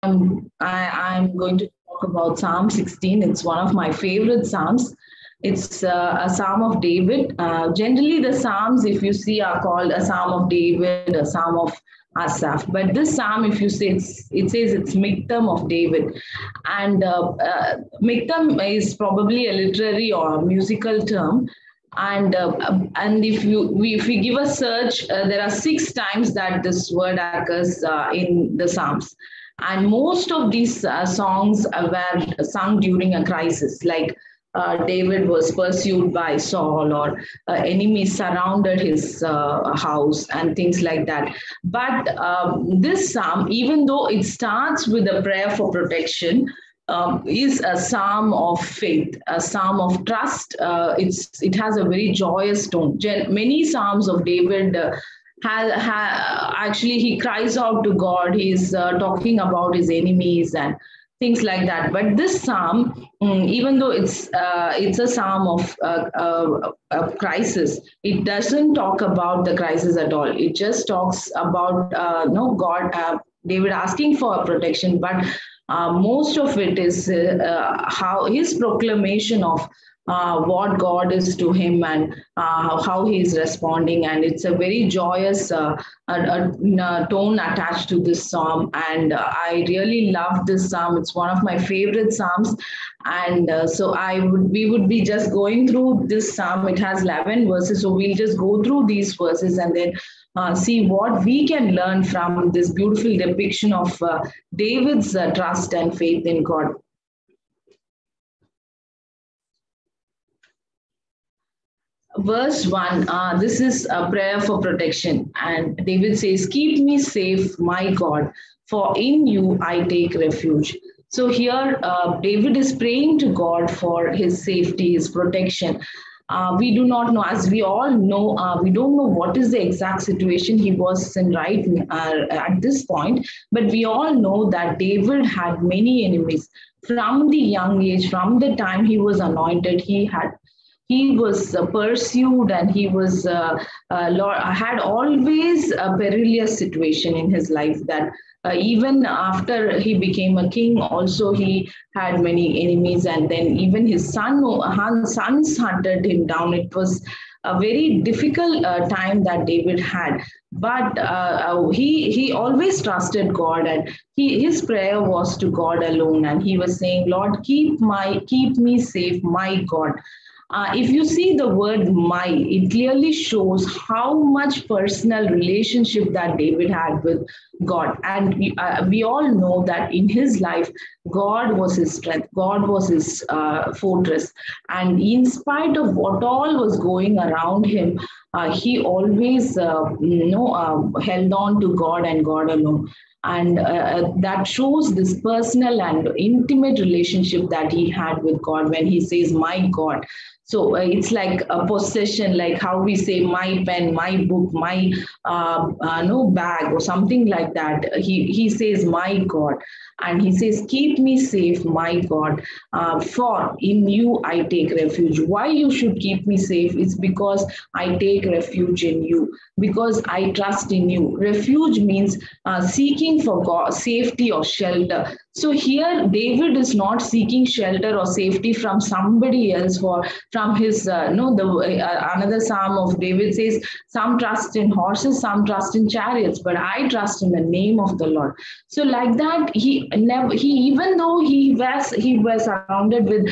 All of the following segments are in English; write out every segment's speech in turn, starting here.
I'm going to talk about Psalm 16. It's one of my favorite Psalms. It's a Psalm of David. Generally, the Psalms, if you see, are called a Psalm of David, a Psalm of Asaph. But this Psalm, if you say, it says it's Miktam of David. And Miktam is probably a literary or musical term. And if we give a search, there are 6 times that this word occurs in the Psalms, and most of these songs were sung during a crisis, like David was pursued by Saul, or enemies surrounded his house, and things like that. But this psalm, even though it starts with a prayer for protection, is a psalm of faith, a psalm of trust. It has a very joyous tone. Many psalms of David actually he cries out to God. He's talking about his enemies and things like that. But this psalm, even though it's a psalm of crisis, it doesn't talk about the crisis at all. It just talks about no God, David asking for protection, but most of it is how his proclamation of what God is to him, and how he is responding. And it's a very joyous tone attached to this psalm. And I really love this psalm. It's one of my favorite psalms. And so we would be just going through this psalm. It has 11 verses. So we'll just go through these verses and then see what we can learn from this beautiful depiction of David's trust and faith in God. Verse 1, this is a prayer for protection. And David says, "Keep me safe, my God, for in you I take refuge." So here, David is praying to God for his safety, his protection. We do not know, as we all know, we don't know what is the exact situation he was in right at this point, but we all know that David had many enemies from the young age, from the time he was anointed. He was pursued, and he was had always a perilous situation in his life, that even after he became a king also he had many enemies, and then even his sons hunted him down. It was a very difficult time that David had, but he always trusted God, and his prayer was to God alone, and he was saying, "Lord, keep me safe, my God." If you see the word "my," it clearly shows how much personal relationship that David had with God. And we all know that in his life, God was his strength, God was his fortress. And in spite of what all was going around him, he always held on to God and God alone. And that shows this personal and intimate relationship that he had with God when he says, "My God." So it's like a possession, like how we say "my pen, my book, my no bag," or something like that. He says "my God," and he says, "Keep me safe, my God, for in you I take refuge." Why you should keep me safe? It's because I take refuge in you, because I trust in you. Refuge means seeking for God, safety or shelter. So here David is not seeking shelter or safety from somebody else, from his another psalm of David says, "Some trust in horses, some trust in chariots, but I trust in the name of the Lord." So like that, he even though he was surrounded with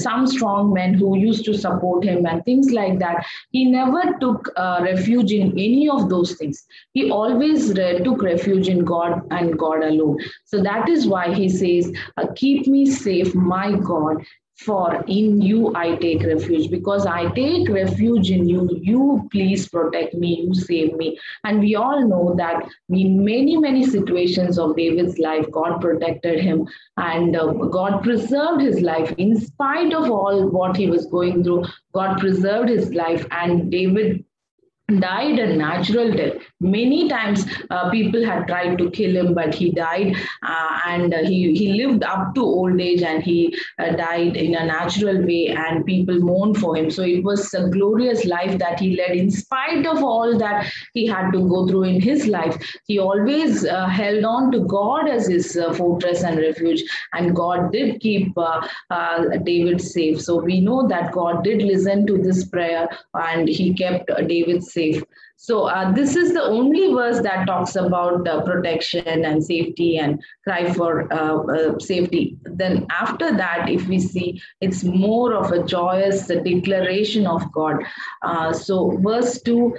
some strong men who used to support him and things like that, he never took refuge in any of those things. He always took refuge in God and God alone. So that is why he says, "Keep me safe, my God, for in you I take refuge." Because I take refuge in you, you please protect me, you save me. And we all know that in many, many situations of David's life, God protected him, and God preserved his life. In spite of all what he was going through, God preserved his life. And David died a natural death. Many times people had tried to kill him, but he died, and he lived up to old age, and he died in a natural way, and people mourned for him. So it was a glorious life that he led. In spite of all that he had to go through in his life, he always held on to God as his fortress and refuge, and God did keep David safe. So we know that God did listen to this prayer, and he kept David safe. So this is the only verse that talks about protection and safety and cry for safety. Then after that, if we see, it's more of a joyous declaration of God. So verse 2,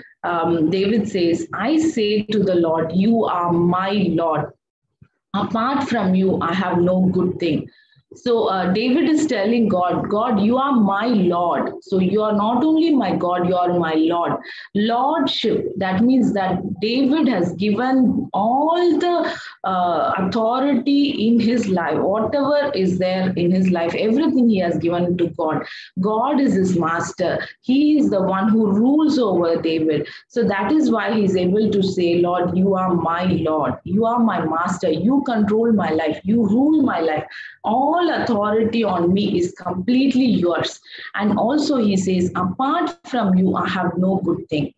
David says, I say to the Lord, you are my Lord. Apart from you, I have no good thing. So David is telling God, God, you are my Lord. So you are not only my God, you are my Lord. Lordship, that means that David has given all the authority in his life, whatever is there in his life, everything he has given to God. God is his master. He is the one who rules over David. So that is why he's able to say, Lord, you are my Lord. You are my master. You control my life. You rule my life. All authority on me is completely yours. And also he says, apart from you, I have no good thing.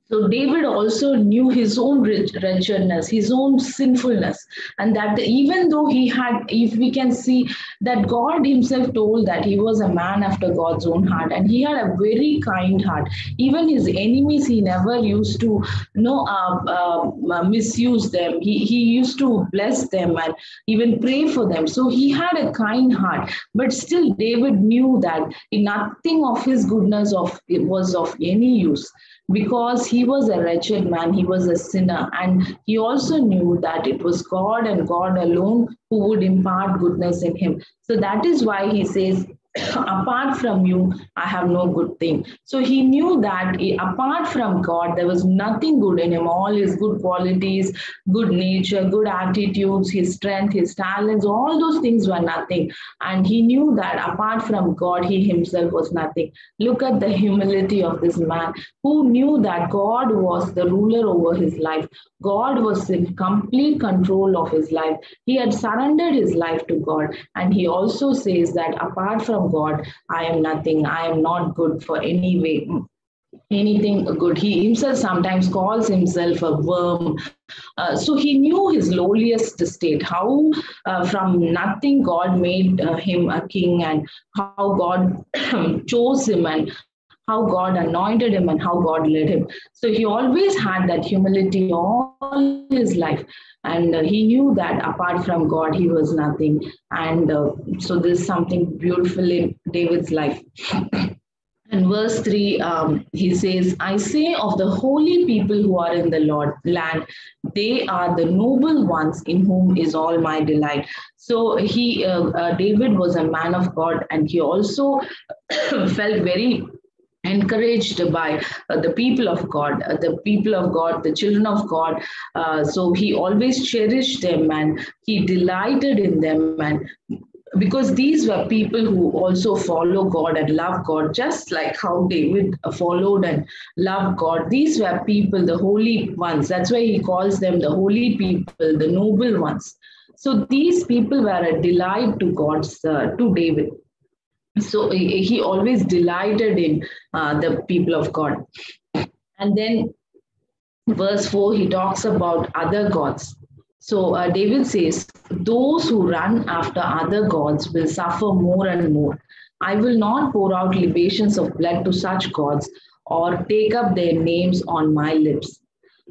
So David also knew his own wretchedness, his own sinfulness, and that even though he had, if we can see that God himself told that he was a man after God's own heart, and he had a very kind heart. Even his enemies, he never used to, misuse them. He used to bless them and even pray for them. So he had a kind heart, but still David knew that nothing of his goodness of it was of any use, because he was a wretched man, he was a sinner, and he also knew that it was God and God alone who would impart goodness in him. So that is why he says, apart from you, I have no good thing. So he knew that apart from God, there was nothing good in him. All his good qualities, good nature, good attitudes, his strength, his talents, all those things were nothing. And he knew that apart from God, he himself was nothing. Look at the humility of this man who knew that God was the ruler over his life. God was in complete control of his life. He had surrendered his life to God. And he also says that apart from God, I am nothing. I am not good for any way, anything good. He himself sometimes calls himself a worm. So he knew his lowliest state, how from nothing God made him a king, and how God chose him, and how God anointed him, and how God led him. So he always had that humility all his life. And he knew that apart from God, he was nothing. And so there's something beautiful in David's life. In verse 3, he says, I say of the holy people who are in the Lord land, they are the noble ones in whom is all my delight. So David was a man of God, and he also felt very encouraged by the people of God, the children of God. So he always cherished them, and he delighted in them. And because these were people who also follow God and love God, just like how David followed and loved God. These were people, the holy ones. That's why he calls them the holy people, the noble ones. So these people were a delight to to David. So he always delighted in the people of God. And then verse 4, he talks about other gods. So David says, those who run after other gods will suffer more and more. I will not pour out libations of blood to such gods or take up their names on my lips.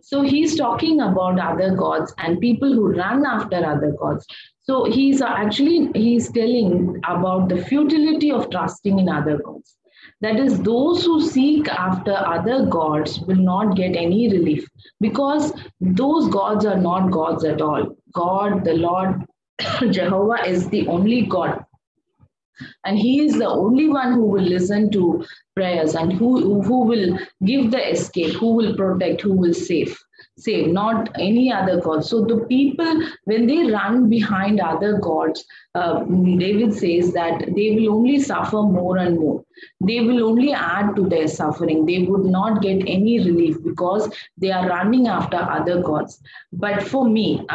So he's talking about other gods and people who run after other gods. So he's telling about the futility of trusting in other gods. That is, those who seek after other gods will not get any relief, because those gods are not gods at all. God, the Lord, Jehovah is the only God. And he is the only one who will listen to prayers, and who will give the escape, who will protect, who will save, not any other god. So the people, when they run behind other gods, David says that they will only suffer more and more. they will only add to their suffering. They would not get any relief because they are running after other gods. But for me,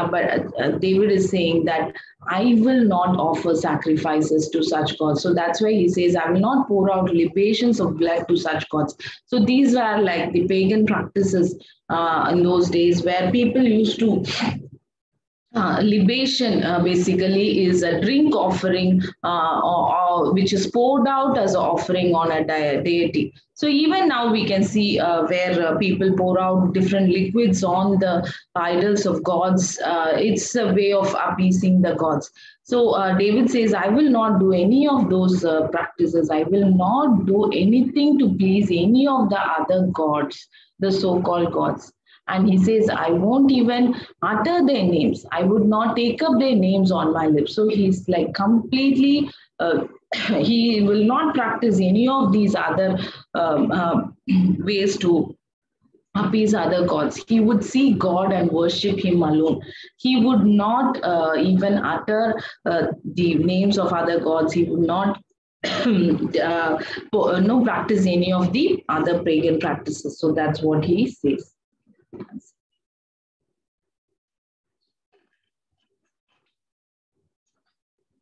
David is saying that I will not offer sacrifices to such gods. So that's why he says, I will not pour out libations of blood to such gods. So these are like the pagan practices in those days where people used to libation basically is a drink offering which is poured out as an offering on a deity. So even now we can see where people pour out different liquids on the idols of gods. It's a way of appeasing the gods. So David says, I will not do any of those practices. I will not do anything to please any of the other gods, the so-called gods. And he says, I won't even utter their names. I would not take up their names on my lips. So he's like completely, he will not practice any of these other ways to appease other gods. He would see God and worship him alone. He would not even utter the names of other gods. He would not no practice any of the other pagan practices. So that's what he says.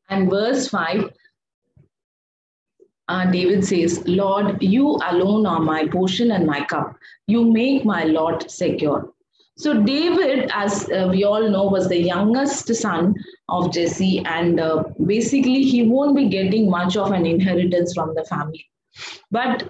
And verse 5, David says, Lord, you alone are my portion and my cup. You make my lot secure. So David, as we all know, was the youngest son of Jesse, and basically he won't be getting much of an inheritance from the family. But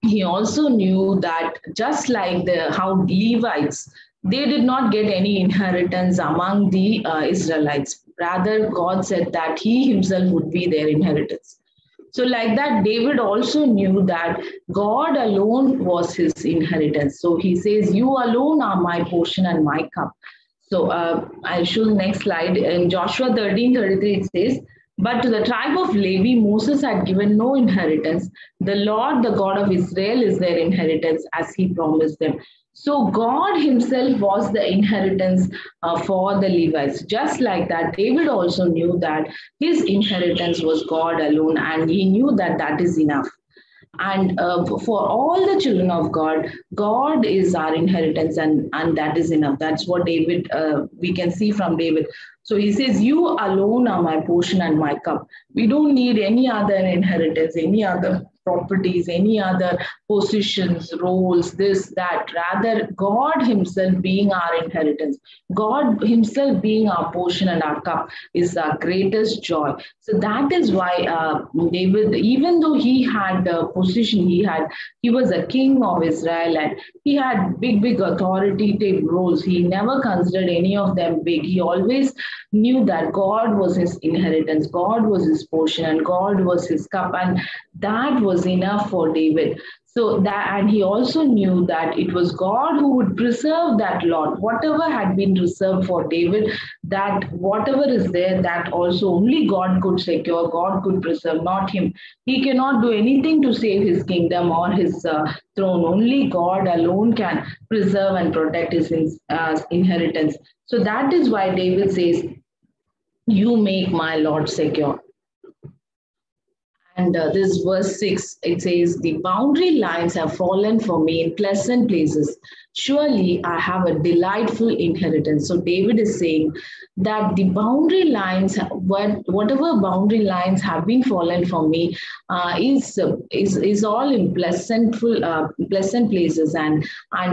he also knew that just like how Levites, they did not get any inheritance among the Israelites. Rather, God said that he himself would be their inheritance. So like that, David also knew that God alone was his inheritance. So he says, you alone are my portion and my cup. So I'll show the next slide. In Joshua 13:33, it says, but to the tribe of Levi, Moses had given no inheritance. The Lord, the God of Israel, is their inheritance as he promised them. So God himself was the inheritance for the Levites. Just like that, David also knew that his inheritance was God alone, and he knew that that is enough. And for all the children of God, God is our inheritance, and that is enough. That's what David, we can see from David. So he says, you alone are my portion and my cup. We don't need any other inheritance, any other properties, any other positions, roles, this, that. Rather, God himself being our inheritance, God himself being our portion and our cup is our greatest joy. So that is why David, even though he had the position he was a king of Israel and he had big authoritative roles. He never considered any of them big. He always knew that God was his inheritance, God was his portion, and God was his cup, and that was enough for David. So that, and he also knew that it was God who would preserve that lot, whatever had been reserved for David, that whatever is there, that also only God could secure, God could preserve, not him. He cannot do anything to save his kingdom or his throne. Only God alone can preserve and protect his inheritance. So that is why David says, you make my lot secure. And this verse 6, it says, the boundary lines have fallen for me in pleasant places. Surely I have a delightful inheritance. So David is saying that the boundary lines, whatever boundary lines have been fallen for me, is all in pleasant places, and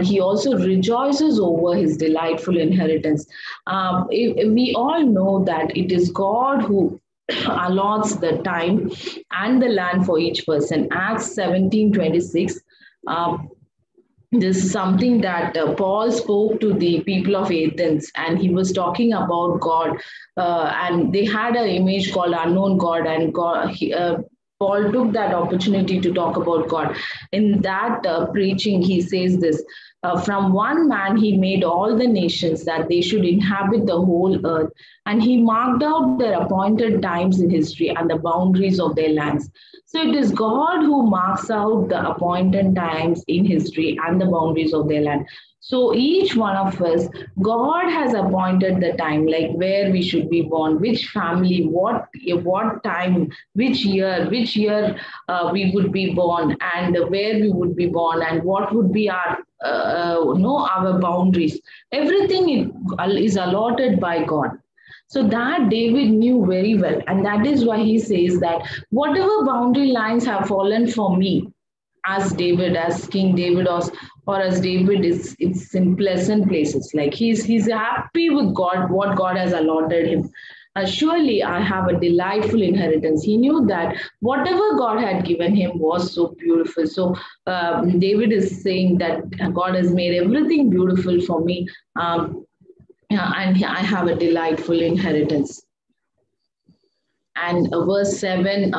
he also rejoices over his delightful inheritance. We all know that it is God who allots the time and the land for each person. Acts 17:26. This is something that Paul spoke to the people of Athens, and he was talking about God, and they had an image called unknown God, and Paul took that opportunity to talk about God. In that preaching, he says this, from one man he made all the nations that they should inhabit the whole earth, and he marked out their appointed times in history and the boundaries of their lands. So it is God who marks out the appointed times in history and the boundaries of their land. So each one of us, God has appointed the time, like where we should be born, which family, what time, which year we would be born, and where we would be born, and what would be our our boundaries. Everything is allotted by God. So that David knew very well, and that is why he says that whatever boundary lines have fallen for me, as David, as King David, or as David is it's in pleasant places. Like he's happy with God, what God has allotted him. Surely I have a delightful inheritance. He knew that whatever God had given him was so beautiful. So David is saying that God has made everything beautiful for me, yeah, and I have a delightful inheritance. And verse 7,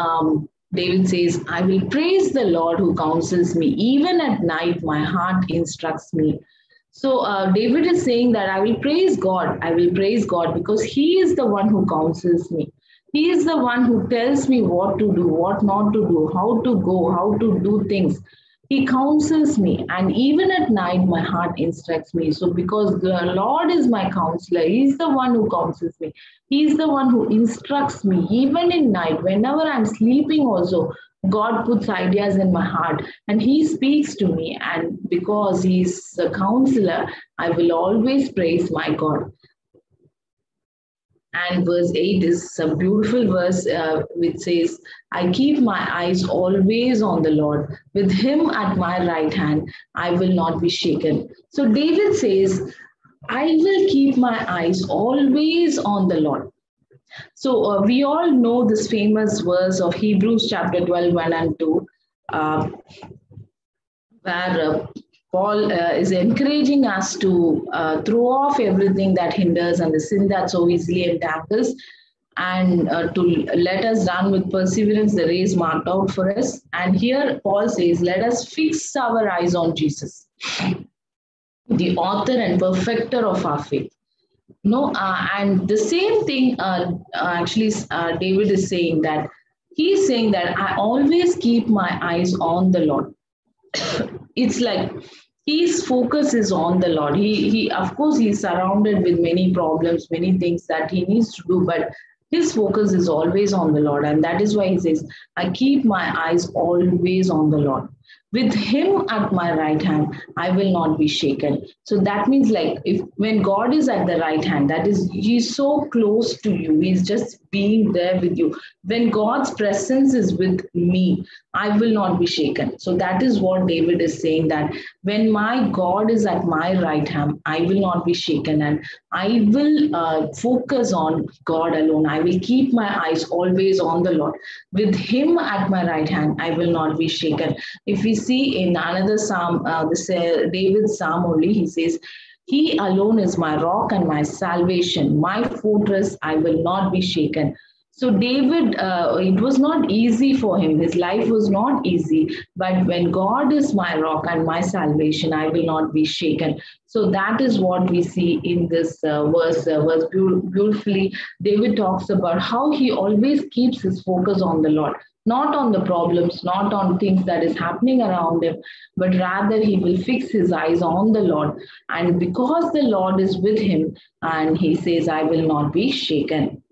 David says, I will praise the Lord who counsels me. Even at night, my heart instructs me. So David is saying that I will praise God. I will praise God because he is the one who counsels me. He is the one who tells me what to do, what not to do, how to go, how to do things. He counsels me, and even at night, my heart instructs me. So, because the Lord is my counselor, He's the one who counsels me. He's the one who instructs me, even in night, whenever I'm sleeping, also. God puts ideas in my heart and He speaks to me. And because He's a counselor, I will always praise my God. And verse 8 is a beautiful verse which says, I keep my eyes always on the Lord. With him at my right hand, I will not be shaken. So David says, I will keep my eyes always on the Lord. So we all know this famous verse of Hebrews chapter 12, 1 and 2, where Paul is encouraging us to throw off everything that hinders and the sin that so easily entangles, and to let us run with perseverance the race marked out for us. And here Paul says, let us fix our eyes on Jesus, the author and perfecter of our faith. No, and the same thing actually David is saying that he's saying that I always keep my eyes on the Lord. It's like his focus is on the Lord. He of course he's surrounded with many problems, many things that he needs to do, but his focus is always on the Lord. And that is why he says, I keep my eyes always on the Lord. With him at my right hand, I will not be shaken. So that means, like, if when God is at the right hand, that is, he's so close to you, he's just being there with you. When God's presence is with me, I will not be shaken. So that is what David is saying, that when my God is at my right hand, I will not be shaken, and I will focus on God alone. I will keep my eyes always on the Lord. With him at my right hand, I will not be shaken. If we see in another psalm, David's psalm only, he says, he alone is my rock and my salvation, my fortress, I will not be shaken. So David, it was not easy for him. His life was not easy. But when God is my rock and my salvation, I will not be shaken. So that is what we see in this verse. Beautifully, David talks about how he always keeps his focus on the Lord, not on the problems, not on things that is happening around him, but rather he will fix his eyes on the Lord. And because the Lord is with him, and he says, I will not be shaken.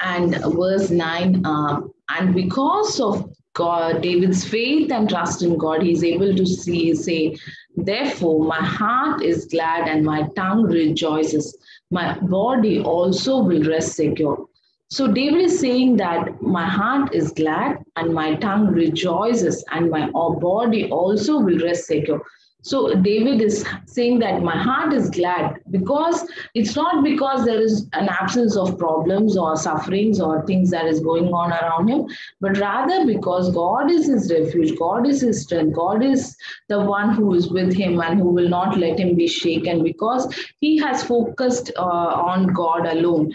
And verse 9, and because of God, David's faith and trust in God, he's able to say, therefore, my heart is glad and my tongue rejoices. My body also will rest secure. So David is saying that my heart is glad and my tongue rejoices and my body also will rest secure. So David is saying that my heart is glad, because it's not because there is an absence of problems or sufferings or things that is going on around him, but rather because God is his refuge, God is his strength, God is the one who is with him and who will not let him be shaken, because he has focused on God alone.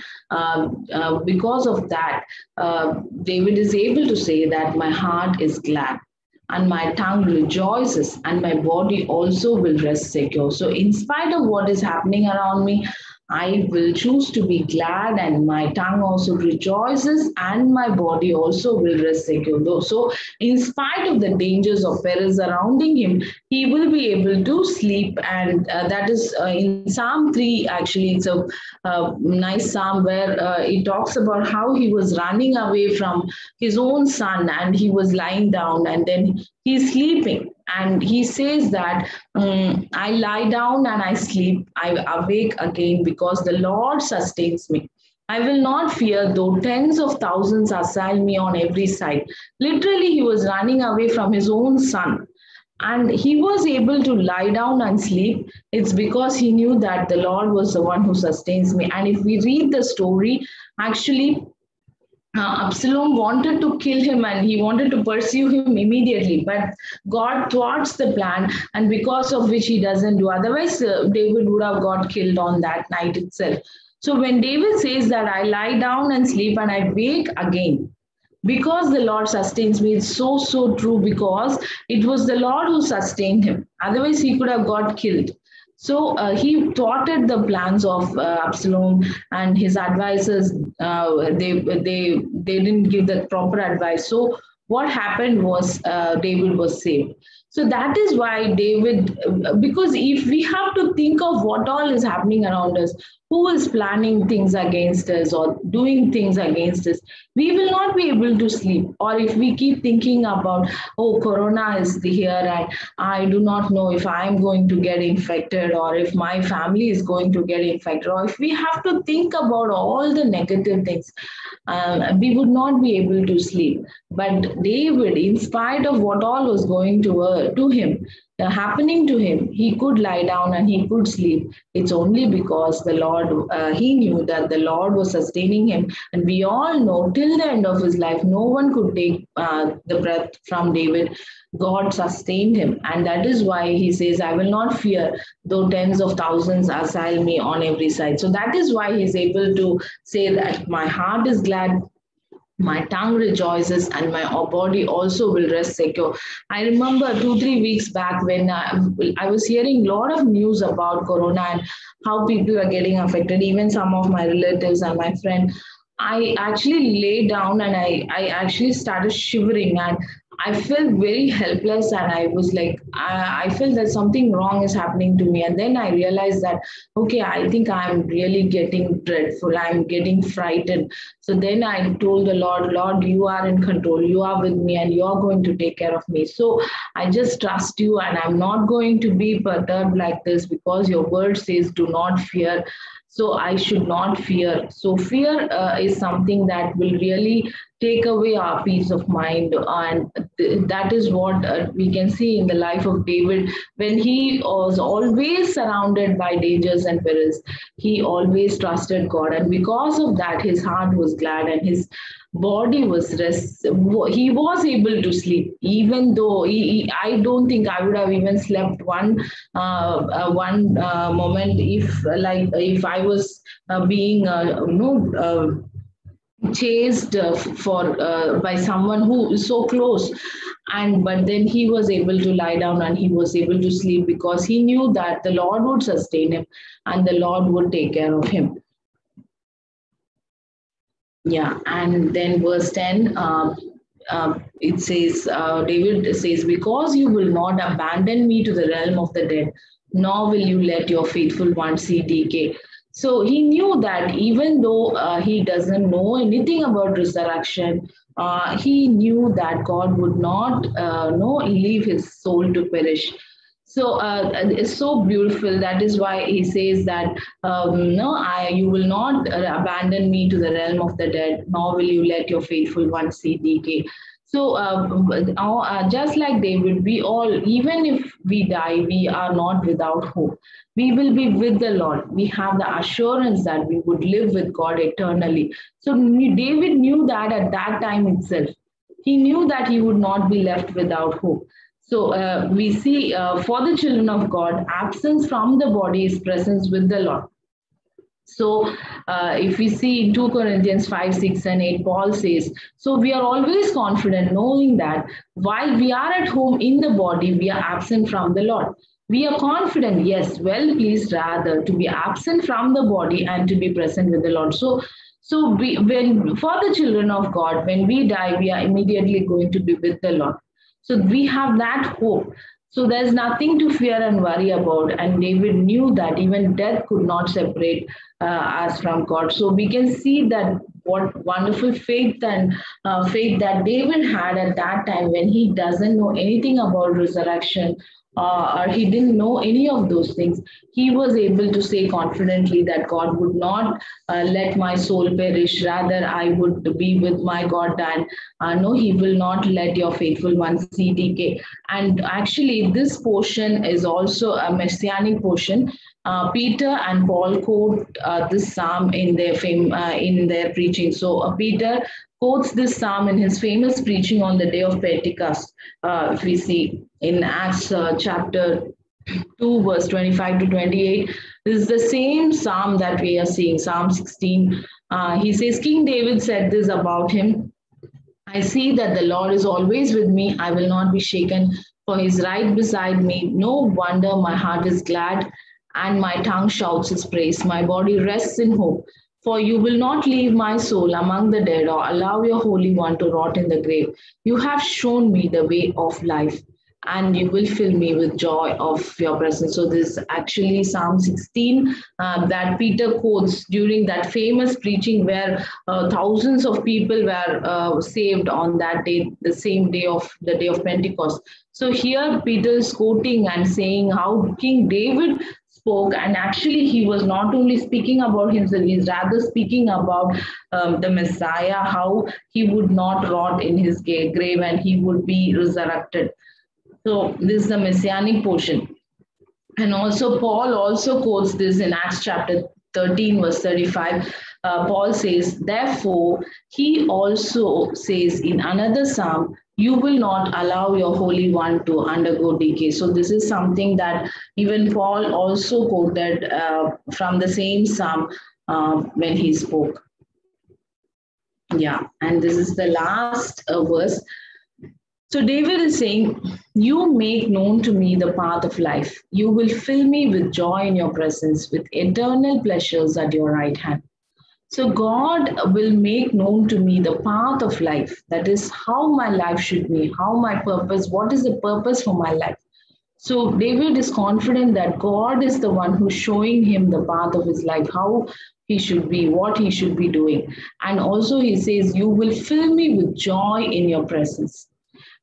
Because of that, David is able to say that my heart is glad and my tongue rejoices and my body also will rest secure. So in spite of what is happening around me, I will choose to be glad, and my tongue also rejoices, and my body also will rest secure. So, in spite of the dangers of peril surrounding him, he will be able to sleep. And that is in Psalm 3. Actually, it's a nice psalm where it talks about how he was running away from his own son and he was lying down and then he's sleeping. And he says that I lie down and I sleep, I awake again because the Lord sustains me. I will not fear though tens of thousands assail me on every side. Literally, he was running away from his own son and he was able to lie down and sleep. It's because he knew that the Lord was the one who sustains me. And if we read the story, actually, Absalom wanted to kill him and he wanted to pursue him immediately, but God thwarts the plan, and because of which he doesn't do. Otherwise, David would have got killed on that night itself. So when David says that I lie down and sleep and I wake again, because the Lord sustains me, it's so, so true, because it was the Lord who sustained him. Otherwise, he could have got killed. So he thwarted the plans of Absalom and his advisors. They didn't give the proper advice. So what happened was David was saved. So that is why David, because if we have to think of what all is happening around us, who is planning things against us or doing things against us, we will not be able to sleep. Or if we keep thinking about, oh, Corona is here and I do not know if I'm going to get infected or if my family is going to get infected, or if we have to think about all the negative things, we would not be able to sleep. But David, in spite of what all was going to him, happening to him, he could lie down and he could sleep. It's only because the Lord, he knew that the Lord was sustaining him. And we all know till the end of his life, no one could take the breath from David. God sustained him. And that is why he says, I will not fear, though tens of thousands assail me on every side. So that is why he's able to say that my heart is glad, my tongue rejoices, and my body also will rest secure. I remember 2 3 weeks back when I was hearing a lot of news about Corona and how people are getting affected, even some of my relatives and my friend. I actually lay down and I actually started shivering, and I felt very helpless, and I was like, I felt that something wrong is happening to me. And then I realized that, okay, I think I'm really getting dreadful. I'm getting frightened. So then I told the Lord, Lord, you are in control. You are with me and you are going to take care of me. So I just trust you and I'm not going to be perturbed like this, because your word says, do not fear. So I should not fear. So fear is something that will really take away our peace of mind. And that is what we can see in the life of David. When he was always surrounded by dangers and perils, he always trusted God. And because of that, his heart was glad and his body was rest. He was able to sleep, even though I don't think I would have even slept one moment if I was being chased for by someone who is so close. And but then he was able to lie down and he was able to sleep because he knew that the Lord would sustain him and the Lord would take care of him. Yeah, and then verse 10, it says, David says, because you will not abandon me to the realm of the dead, nor will you let your faithful one see decay. So he knew that even though he doesn't know anything about resurrection, he knew that God would not leave his soul to perish. So it's so beautiful. That is why he says that no, you will not abandon me to the realm of the dead, nor will you let your faithful one see decay. So just like David, we all, even if we die, we are not without hope. We will be with the Lord. We have the assurance that we would live with God eternally. So David knew that at that time itself. He knew that he would not be left without hope. So we see for the children of God, absence from the body is presence with the Lord. So if we see in 2 Corinthians 5, 6, and 8, Paul says, so we are always confident knowing that while we are at home in the body, we are absent from the Lord. We are confident, yes, well pleased rather to be absent from the body and to be present with the Lord. So when for the children of God, when we die, we are immediately going to be with the Lord. So we have that hope. So there's nothing to fear and worry about. And David knew that even death could not separate us from God. So we can see that what wonderful faith and faith that David had at that time when he doesn't know anything about resurrection, or he didn't know any of those things. He was able to say confidently that God would not let my soul perish. Rather, I would be with my God, and no, He will not let your faithful one see decay. And actually, this portion is also a messianic portion. Peter and Paul quote this psalm in their preaching. So Peter quotes this psalm in his famous preaching on the day of Pentecost. If we see in Acts chapter 2, verse 25 to 28, this is the same psalm that we are seeing, Psalm 16. He says, King David said this about him: I see that the Lord is always with me. I will not be shaken, for he is right beside me. No wonder my heart is glad and my tongue shouts his praise. My body rests in hope, for you will not leave my soul among the dead or allow your Holy One to rot in the grave. You have shown me the way of life, and you will fill me with joy of your presence. So this is actually Psalm 16 that Peter quotes during that famous preaching where thousands of people were saved on that day, the same day of the day of Pentecost. So here Peter is quoting and saying how King David spoke, and actually he was not only speaking about himself, he's rather speaking about the Messiah, how he would not rot in his grave and he would be resurrected. So this is the messianic portion. And also Paul also quotes this in Acts chapter 13, verse 35. Paul says, therefore, he also says in another psalm, you will not allow your Holy One to undergo decay. So this is something that even Paul also quoted from the same psalm when he spoke. Yeah, and this is the last verse. So David is saying, you make known to me the path of life. You will fill me with joy in your presence, with eternal pleasures at your right hand. So God will make known to me the path of life. That is how my life should be, how my purpose, what is the purpose for my life. So David is confident that God is the one who's showing him the path of his life, how he should be, what he should be doing. And also he says, you will fill me with joy in your presence.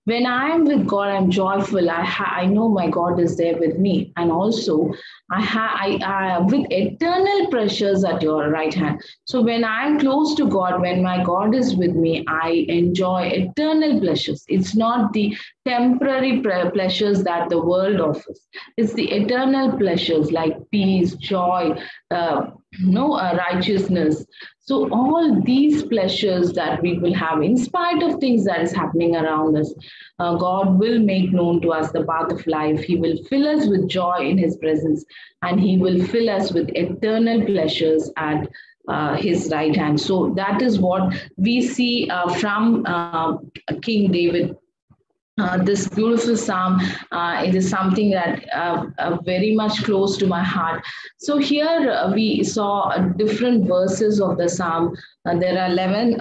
When I'm with God, I'm joyful. I know my God is there with me, and also I with eternal pleasures at your right hand. So when I'm close to God, when my God is with me, I enjoy eternal pleasures. It's not the temporary pleasures that the world offers. It's the eternal pleasures like peace, joy, righteousness. So all these pleasures that we will have in spite of things that is happening around us, God will make known to us the path of life. He will fill us with joy in his presence, and he will fill us with eternal pleasures at his right hand. So that is what we see from King David. This beautiful psalm, it is something that very much close to my heart. So here we saw different verses of the psalm. There are 11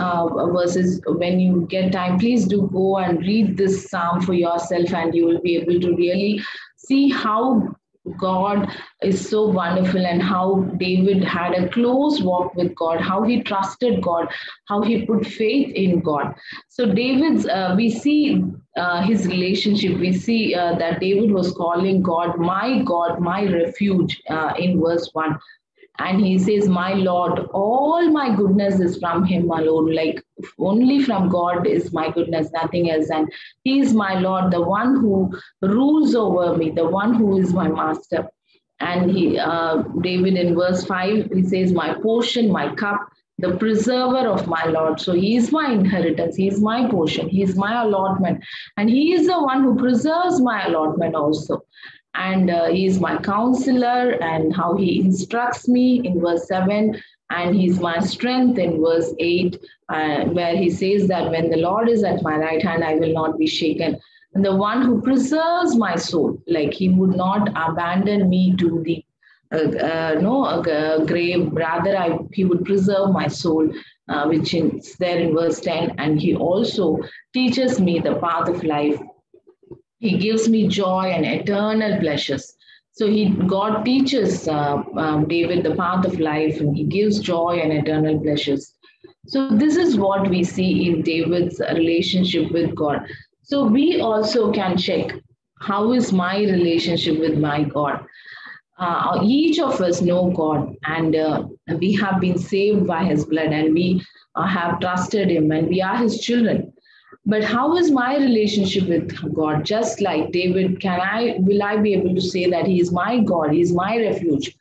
verses. When you get time, please do go and read this psalm for yourself, and you will be able to really see how God is so wonderful and how David had a close walk with God, how he trusted God, how he put faith in God. So we see his relationship. We see that David was calling God, my refuge in verse 1. And he says, my Lord, all my goodness is from him alone. Like only from God is my goodness, nothing else. And he is my Lord, the one who rules over me, the one who is my master. And David in verse 5, he says, my portion, my cup, the preserver of my Lord. So he is my inheritance. He is my portion. He is my allotment. And he is the one who preserves my allotment also. And he is my counselor, and how he instructs me in verse 7, and he's my strength in verse 8, where he says that when the Lord is at my right hand, I will not be shaken. and the one who preserves my soul. Like he would not abandon me to the no grave. Rather, he would preserve my soul, which is there in verse 10. And he also teaches me the path of life. He gives me joy and eternal pleasures. So God teaches David the path of life, and he gives joy and eternal pleasures. So this is what we see in David's relationship with God. So we also can check, how is my relationship with my God? Each of us know God, and we have been saved by his blood, and we have trusted him, and we are his children. But how is my relationship with God? Just like David, will I be able to say that he is my God, he is my refuge?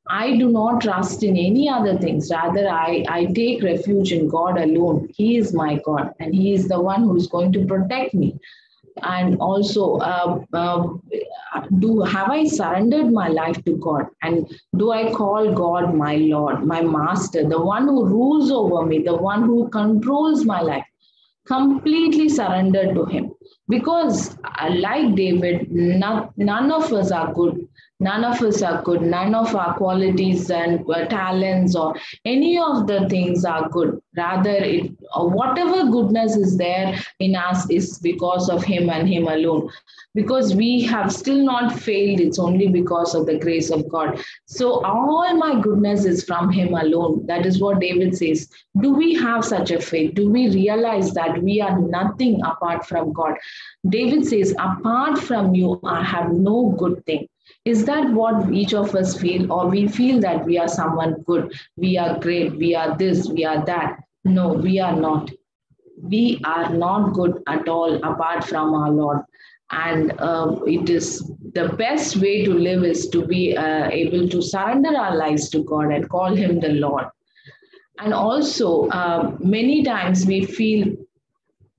I do not trust in any other things. Rather, I take refuge in God alone. He is my God, and he is the one who is going to protect me. And also, do have I surrendered my life to God, and do I call God my Lord, my master, the one who rules over me, the one who controls my life, completely surrendered to him? Because like David, none of us are good. None of us are good. None of our qualities and talents or any of the things are good. Rather, whatever goodness is there in us is because of him and him alone. Because we have still not failed, it's only because of the grace of God. So all my goodness is from him alone. That is what David says. Do we have such a faith? Do we realize that we are nothing apart from God? David says, apart from you, I have no good thing. Is that what each of us feel? Or we feel that we are someone good, we are great, we are this, we are that? No, we are not. We are not good at all apart from our Lord. And it is the best way to live is to be able to surrender our lives to God and call him the Lord. And also, many times we feel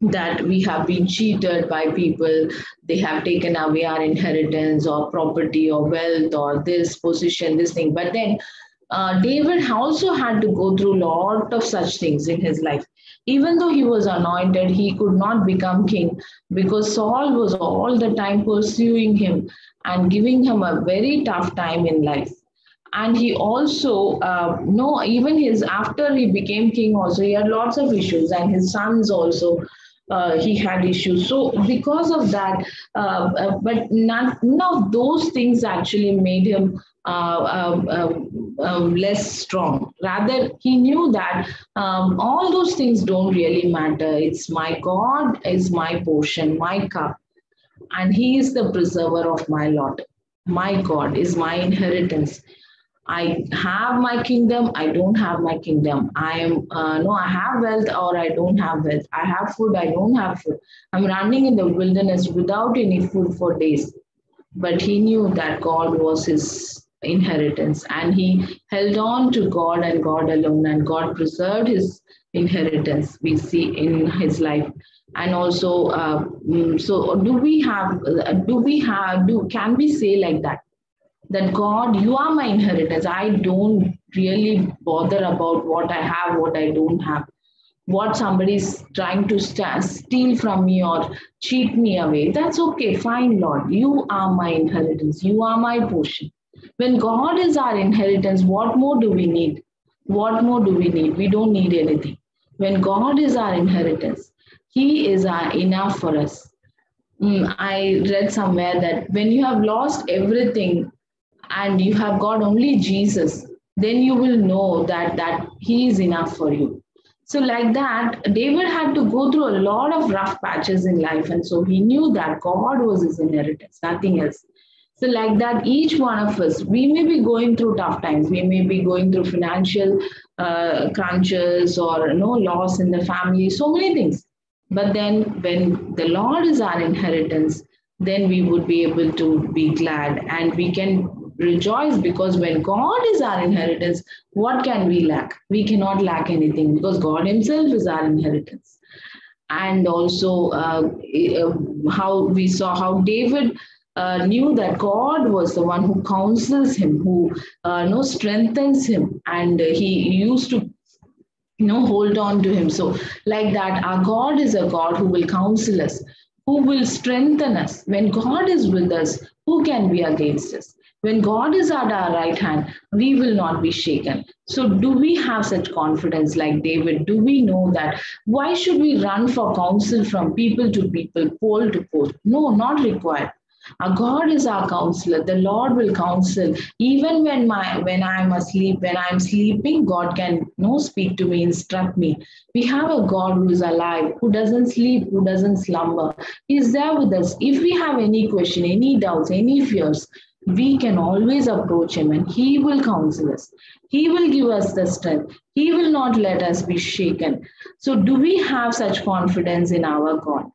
that we have been cheated by people. They have taken away our inheritance or property or wealth or this position, this thing. But then David also had to go through a lot of such things in his life. Even though he was anointed, he could not become king because Saul was all the time pursuing him and giving him a very tough time in life. And he also no even his after he became king also, he had lots of issues, and his sons also, he had issues. So because of that, but none of those things actually made him less strong. Rather, he knew that all those things don't really matter. It's my God is my portion, my cup, and he is the preserver of my lot. My God is my inheritance. I have my kingdom, I don't have my kingdom. I am, no, I have wealth or I don't have wealth. I have food, I don't have food. I'm running in the wilderness without any food for days. But he knew that God was his inheritance, and he held on to God and God alone, and God preserved his inheritance, we see in his life. And also, so can we say like that? That God, you are my inheritance. I don't really bother about what I have, what I don't have, what somebody's trying to steal from me or cheat me away. That's okay, fine, Lord. You are my inheritance. You are my portion. When God is our inheritance, what more do we need? What more do we need? We don't need anything. When God is our inheritance, he is enough for us. I read somewhere that when you have lost everything and you have got only Jesus, then you will know that he is enough for you. So like that, David had to go through a lot of rough patches in life, and so he knew that God was his inheritance, nothing else. So like that, each one of us, we may be going through tough times, we may be going through financial crunches or loss in the family, so many things. But then when the Lord is our inheritance, then we would be able to be glad and we can rejoice, because when God is our inheritance, what can we lack? We cannot lack anything because God himself is our inheritance. And also how we saw how David knew that God was the one who counsels him, who strengthens him, and he used to hold on to him. So like that, our God is a God who will counsel us, who will strengthen us. When God is with us, who can be against us? When God is at our right hand, we will not be shaken. So, do we have such confidence like David? Do we know that? Why should we run for counsel from people to people, pole to pole? No, not required. Our God is our counselor. The Lord will counsel. Even when I'm asleep, when I'm sleeping, God can speak to me, instruct me. We have a God who is alive, who doesn't sleep, who doesn't slumber. He's there with us. If we have any question, any doubts, any fears, we can always approach him and he will counsel us. He will give us the strength. He will not let us be shaken. So, do we have such confidence in our God?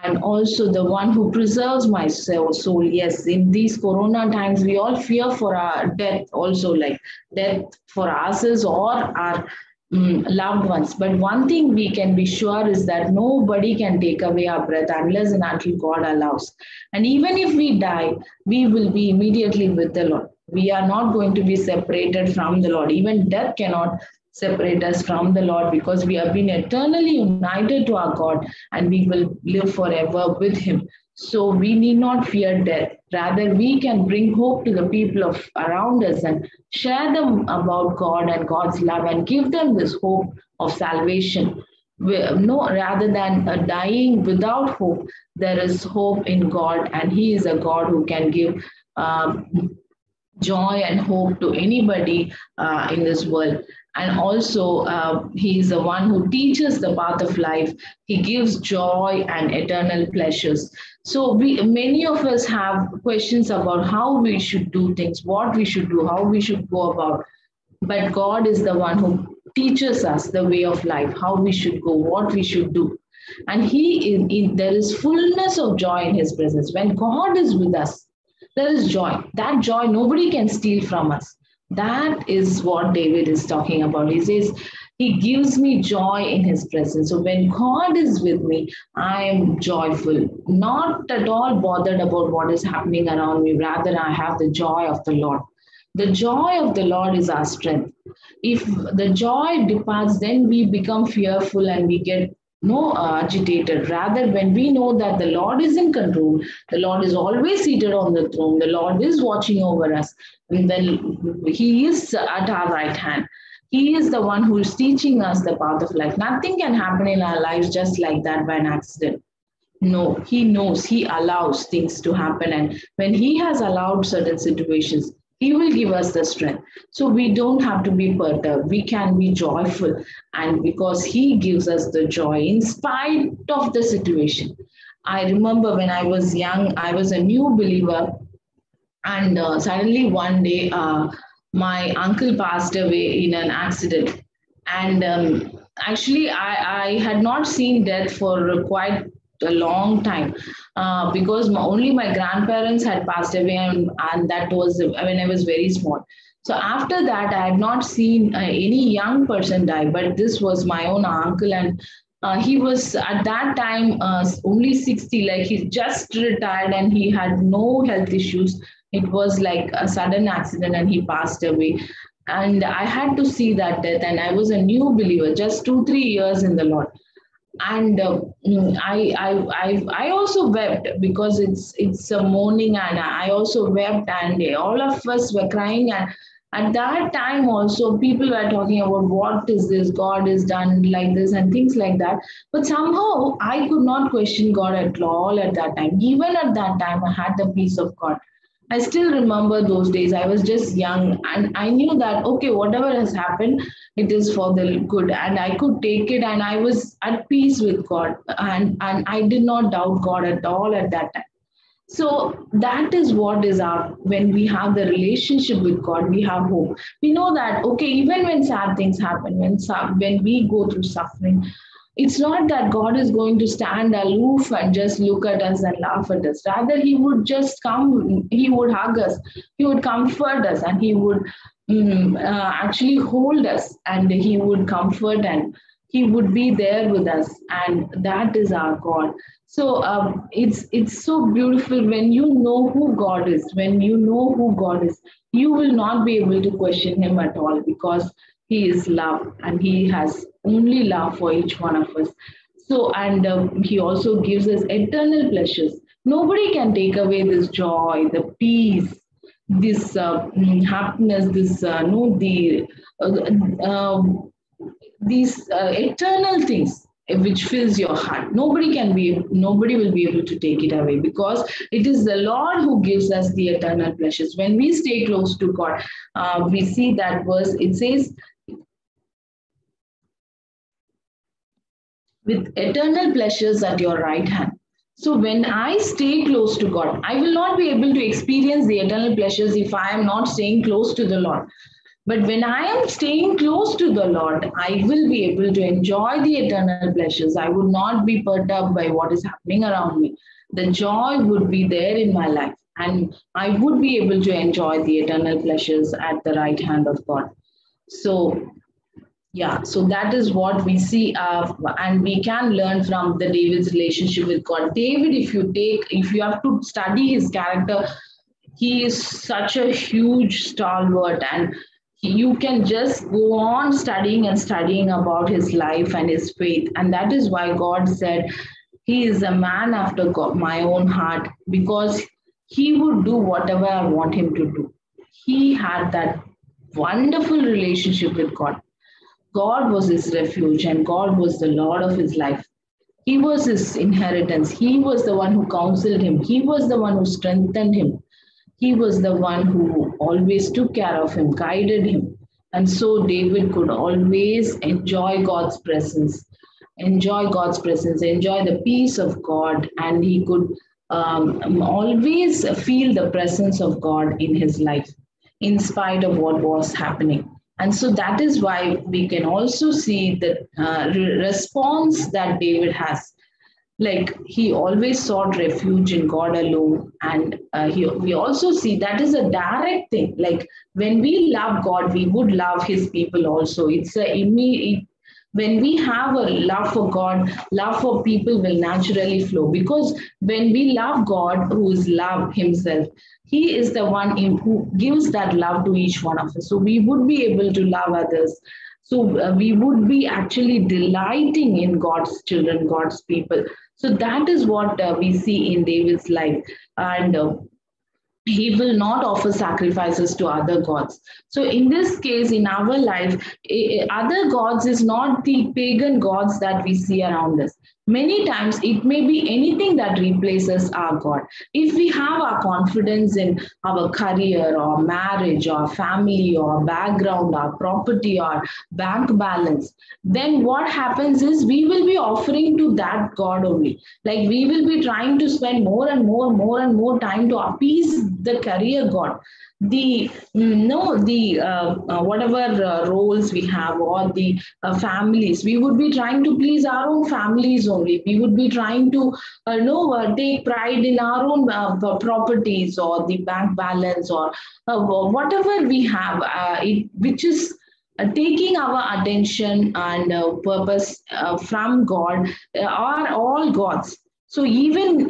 And also the one who preserves my soul. Yes, in these corona times, we all fear for our death, also like death for ourselves or our loved ones. But one thing we can be sure is that nobody can take away our breath unless and until God allows. And even if we die, we will be immediately with the Lord. We are not going to be separated from the Lord. Even death cannot separate us from the Lord, because we have been eternally united to our God and we will live forever with him. So we need not fear death. Rather, we can bring hope to the people around us and share them about God and God's love and give them this hope of salvation. No, rather than dying without hope, there is hope in God, and he is a God who can give joy and hope to anybody in this world. And also, he is the one who teaches the path of life. He gives joy and eternal pleasures. So, many of us have questions about how we should do things, what we should do, how we should go about. But God is the one who teaches us the way of life, how we should go, what we should do. And there is fullness of joy in his presence. When God is with us, there is joy. That joy nobody can steal from us. That is what David is talking about. He says, he gives me joy in his presence. So when God is with me, I am joyful, not at all bothered about what is happening around me. Rather, I have the joy of the Lord. The joy of the Lord is our strength. If the joy departs, then we become fearful and we get agitated. Rather, when we know that the Lord is in control, the Lord is always seated on the throne, the Lord is watching over us, and then he is at our right hand. He is the one who is teaching us the path of life. Nothing can happen in our lives just like that by an accident. No, he knows, he allows things to happen. And when he has allowed certain situations, he will give us the strength. So we don't have to be perturbed. We can be joyful. And because he gives us the joy in spite of the situation. I remember when I was young, I was a new believer. And suddenly one day, my uncle passed away in an accident. And actually, I had not seen death for quite a long time, because only my grandparents had passed away, and that was when I was very small. So after that, I had not seen any young person die, but this was my own uncle, and he was at that time only 60, like he just retired and he had no health issues. It was like a sudden accident and he passed away. And I had to see that death, and I was a new believer, just 2 3 years in the Lord. And I also wept, because it's a morning, and I also wept, and all of us were crying. And at that time also people were talking about, what is this, God is done like this and things like that. But somehow I could not question God at all at that time. Even at that time, I had the peace of God. I still remember those days. I was just young and I knew that, okay, whatever has happened, it is for the good. And I could take it, and I was at peace with God. And I did not doubt God at all at that time. So that is what is our, when we have the relationship with God, we have hope. We know that, okay, even when sad things happen, when we go through suffering, it's not that God is going to stand aloof and just look at us and laugh at us. Rather, he would just come, he would hug us, he would comfort us, and he would actually hold us, and he would comfort, and he would be there with us. And that is our God. So it's so beautiful when you know who God is. When you know who God is, you will not be able to question him at all, because he is love and he has only love for each one of us. So, and he also gives us eternal pleasures. Nobody can take away this joy, the peace, this happiness, this no the uh, uh, these eternal things which fills your heart. Nobody will be able to take it away, because it is the Lord who gives us the eternal pleasures. When we stay close to God, we see that verse. It says, with eternal pleasures at your right hand. So when I stay close to God, I will not be able to experience the eternal pleasures if I am not staying close to the Lord. But when I am staying close to the Lord, I will be able to enjoy the eternal pleasures. I would not be perturbed by what is happening around me. The joy would be there in my life, and I would be able to enjoy the eternal pleasures at the right hand of God. So yeah, so that is what we see, and we can learn from the David's relationship with God. David, if you have to study his character, he is such a huge stalwart, and you can just go on studying and studying about his life and his faith, and that is why God said he is a man after God, my own heart, because he would do whatever I want him to do. He had that wonderful relationship with God. God was his refuge and God was the Lord of his life. He was his inheritance. He was the one who counseled him. He was the one who strengthened him. He was the one who always took care of him, guided him. And so David could always enjoy God's presence, enjoy the peace of God, and he could always feel the presence of God in his life, in spite of what was happening. And so that is why we can also see the response that David has. Like, he always sought refuge in God alone, and we also see that is a direct thing. Like, when we love God, we would love his people also. It's a immediate. When we have a love for God, love for people will naturally flow, because when we love God, who is love himself, he is the one who gives that love to each one of us. So we would be able to love others. So we would be actually delighting in God's children, God's people. So that is what we see in David's life. And he will not offer sacrifices to other gods. So in this case, in our life, other gods is not the pagan gods that we see around us. Many times it may be anything that replaces our God. If we have our confidence in our career or marriage or family or background or property or bank balance, then what happens is we will be offering to that God only. Like, we will be trying to spend more and more time to appease the career God, the no the whatever roles we have, or the families. We would be trying to please our own families only. We would be trying to take pride in our own properties or the bank balance, or whatever we have, which is taking our attention and purpose from God, are all gods. So even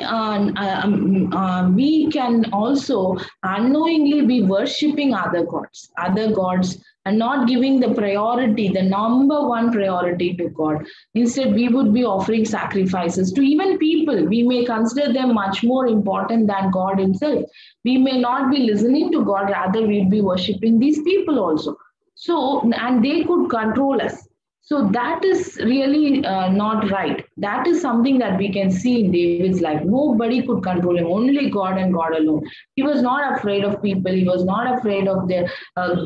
we can also unknowingly be worshipping other gods, and not giving the priority, the number one priority to God. Instead, we would be offering sacrifices to even people. We may consider them much more important than God himself. We may not be listening to God, rather we'd be worshipping these people also. So, and they could control us. So that is really not right. That is something that we can see in David's life. Nobody could control him, only God and God alone. He was not afraid of people. He was not afraid of the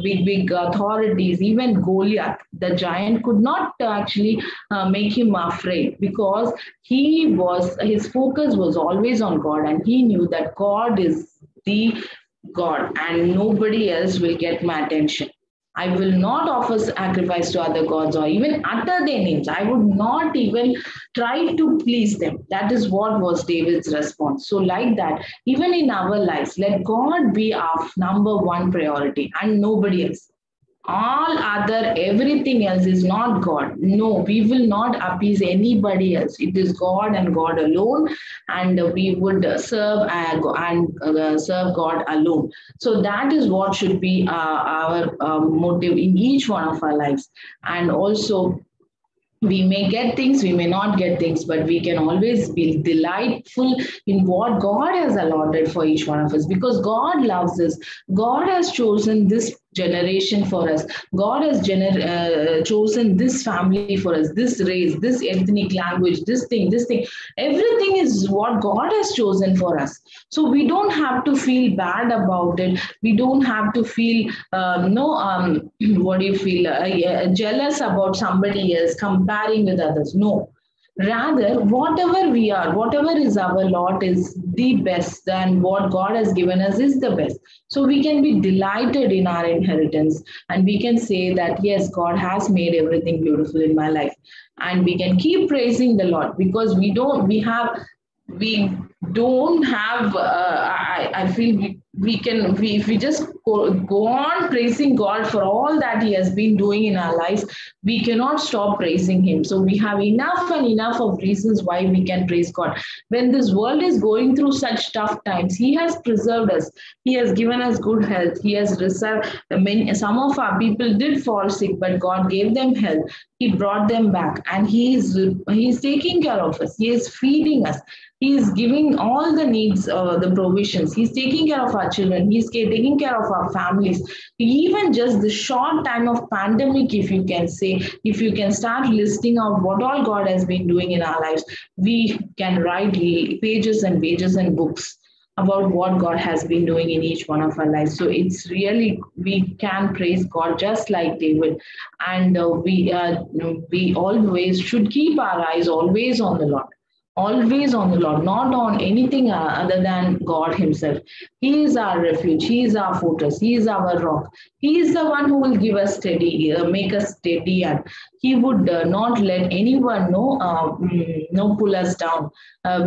big authorities. Even Goliath, the giant, could not actually make him afraid, because his focus was always on God, and he knew that God is the God and nobody else will get my attention. I will not offer sacrifice to other gods or even utter their names. I would not even try to please them. That is what was David's response. So, like that, even in our lives, let God be our number one priority and nobody else. All other, everything else is not God. No, we will not appease anybody else. It is God and God alone, and we would serve God alone. So that is what should be our motive in each one of our lives. And also, We may get things, we may not get things, but we can always be delightful in what God has allotted for each one of us, because God loves us. God has chosen this generation for us. God has chosen this family for us, this race, this ethnic language, this thing. Everything is what God has chosen for us. So we don't have to feel bad about it. We don't have to feel no what do you feel jealous about somebody else, comparing with others. No, rather whatever we are, whatever is our lot is the best, and what God has given us is the best. So we can be delighted in our inheritance, and we can say that yes, God has made everything beautiful in my life, and we can keep praising the Lord, because we don't have I feel we can we if we just go on praising God for all that he has been doing in our lives, we cannot stop praising him. So we have enough and enough of reasons why we can praise God. When this world is going through such tough times, he has preserved us, he has given us good health, he has reserved many. Some of our people did fall sick, but God gave them health, he brought them back, and he is taking care of us, he is feeding us, he is giving all the needs, the provisions. He's taking care of our children. He's taking care of our families. Even just the short time of pandemic, if you can say, if you can start listing out what all God has been doing in our lives, we can write pages and pages and books about what God has been doing in each one of our lives. So it's really, we can praise God just like David, and we always should keep our eyes always on the Lord, always on the Lord, not on anything other than God himself. He is our refuge, he is our fortress, he is our rock, he is the one who will give us steady, make us steady, and he would not let anyone no pull us down.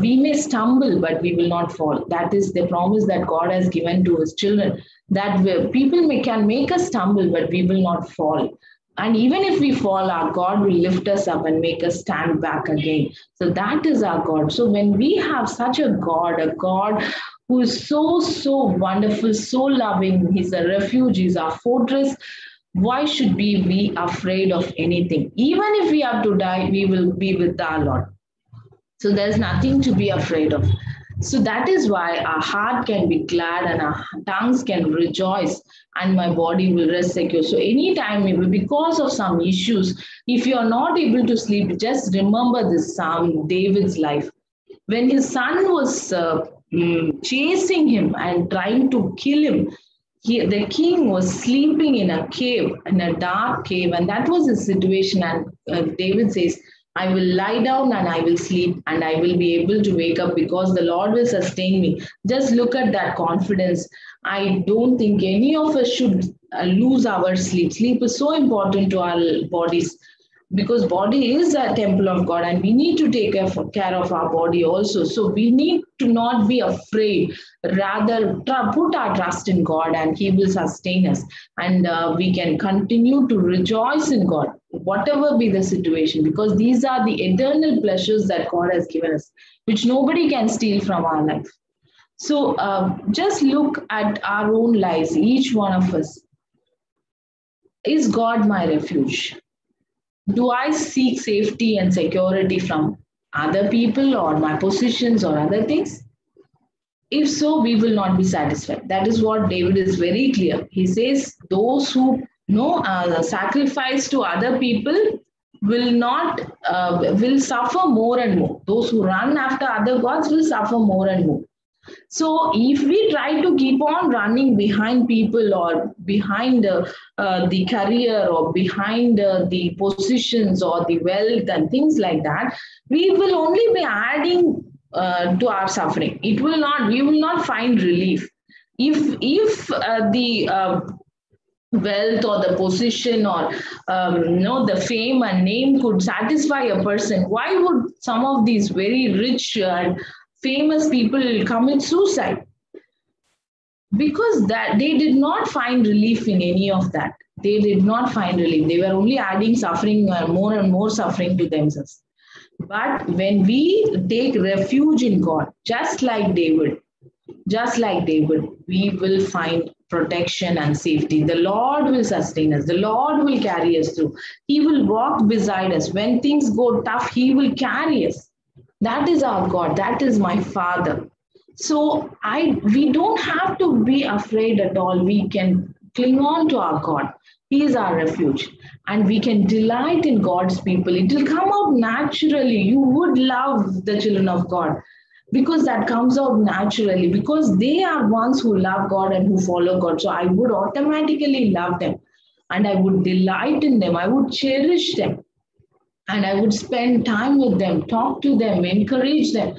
We may stumble, but we will not fall. That is the promise that God has given to his children, that people can make us stumble, but we will not fall. And even if we fall, our God will lift us up and make us stand back again. So that is our God. So when we have such a God who is so, so wonderful, so loving, he's a refuge, he's our fortress, why should we be afraid of anything? Even if we have to die, we will be with our Lord. So there's nothing to be afraid of. So that is why our heart can be glad and our tongues can rejoice, and my body will rest secure. So anytime, maybe because of some issues, if you are not able to sleep, just remember this Psalm, David's life. When his son was chasing him and trying to kill him, the king was sleeping in a cave, in a dark cave, and that was his situation. And David says, I will lie down and I will sleep, and I will be able to wake up because the Lord will sustain me. Just look at that confidence. I don't think any of us should lose our sleep. Sleep is so important to our bodies, because body is a temple of God, and we need to take care of our body also. So we need to not be afraid, rather put our trust in God, and he will sustain us, and we can continue to rejoice in God whatever be the situation, because these are the eternal pleasures that God has given us, which nobody can steal from our life. So just look at our own lives, each one of us. Is God my refuge? Do I seek safety and security from other people or my positions or other things? If so, we will not be satisfied. That is what David is very clear. He says, those who sacrifice to other people will suffer more and more. Those who run after other gods will suffer more and more. So if we try to keep on running behind people, or behind the career, or behind the positions or the wealth and things like that, we will only be adding to our suffering. We will not find relief. If the wealth or the position or the fame and name could satisfy a person, why would some of these very rich and famous people commit suicide? Because that they did not find relief in any of that. They did not find relief. They were only adding suffering, more and more suffering to themselves. But when we take refuge in God, just like David, we will find protection and safety. The Lord will sustain us. The Lord will carry us through. He will walk beside us. When things go tough, He will carry us. That is our God. That is my Father. So we don't have to be afraid at all. We can cling on to our God. He is our refuge. And we can delight in God's people. It will come out naturally. You would love the children of God because that comes out naturally, because they are ones who love God and who follow God. So I would automatically love them and I would delight in them. I would cherish them and I would spend time with them, talk to them, encourage them.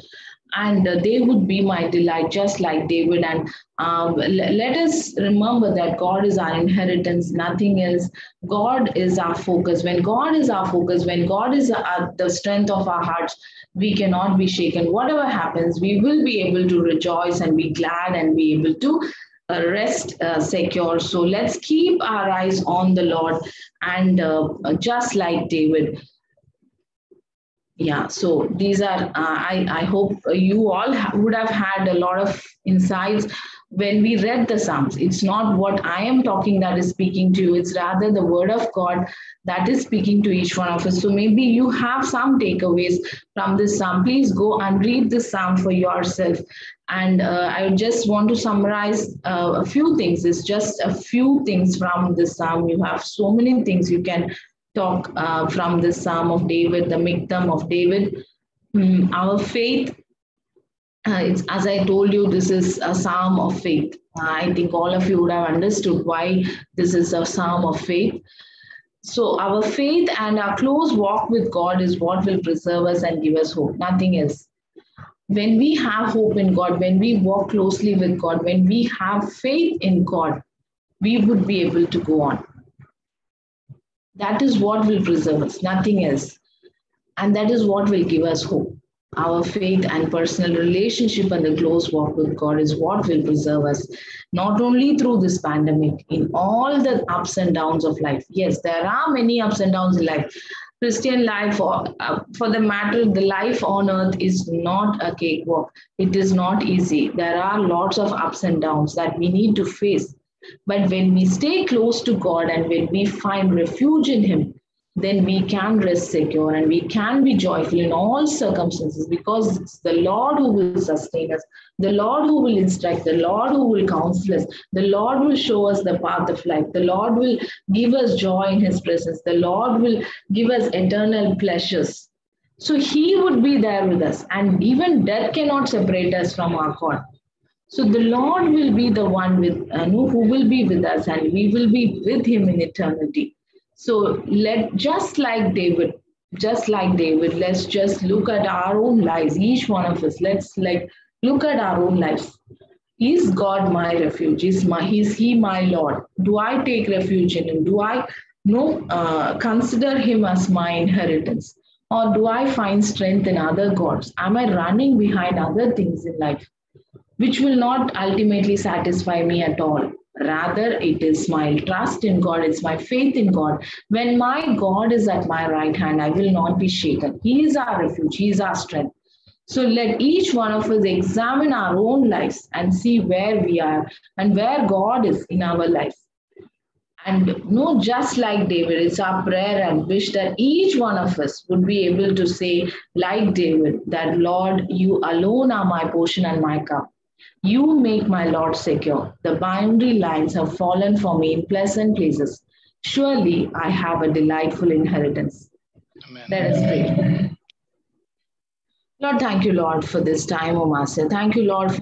And they would be my delight, just like David. And let us remember that God is our inheritance, nothing else. God is our focus. When God is our focus, when God is the strength of our hearts, we cannot be shaken. Whatever happens, we will be able to rejoice and be glad and be able to rest secure. So let's keep our eyes on the Lord. And just like David, yeah, so these are, I hope you all would have had a lot of insights when we read the Psalms. It's not what I am talking that is speaking to you, it's rather the word of God that is speaking to each one of us. So maybe you have some takeaways from this Psalm. Please go and read the Psalm for yourself. And I just want to summarize a few things. It's just a few things from the Psalm. You have so many things you can talk from the Psalm of David, the Miktam of David. Our faith, it's, as I told you, this is a Psalm of faith. I think all of you would have understood why this is a Psalm of faith. So our faith and our close walk with God is what will preserve us and give us hope, nothing else. When we have hope in God, when we walk closely with God, when we have faith in God, we would be able to go on. That is what will preserve us, nothing else. And that is what will give us hope. Our faith and personal relationship and the close walk with God is what will preserve us, not only through this pandemic, in all the ups and downs of life. Yes, there are many ups and downs in life. Christian life, for the matter, the life on earth is not a cakewalk. It is not easy. There are lots of ups and downs that we need to face. But when we stay close to God and when we find refuge in Him, then we can rest secure and we can be joyful in all circumstances, because it's the Lord who will sustain us, the Lord who will instruct, the Lord who will counsel us, the Lord will show us the path of life, the Lord will give us joy in His presence, the Lord will give us eternal pleasures. So He would be there with us, and even death cannot separate us from our God. So the Lord will be the one who will be with us, and we will be with Him in eternity. So just like David, let's just look at our own lives, each one of us. Let's look at our own lives. Is God my refuge? Is He my Lord? Do I take refuge in Him? Do I consider Him as my inheritance? Or do I find strength in other gods? Am I running behind other things in life, which will not ultimately satisfy me at all? Rather, it is my trust in God, it's my faith in God. When my God is at my right hand, I will not be shaken. He is our refuge, He is our strength. So let each one of us examine our own lives and see where we are and where God is in our lives. And just like David, it's our prayer and wish that each one of us would be able to say, like David, that Lord, You alone are my portion and my cup. You make my Lord secure. The boundary lines have fallen for me in pleasant places. Surely I have a delightful inheritance. Amen. Let us pray. Lord, thank You, Lord, for this time, O Master. Thank You, Lord, for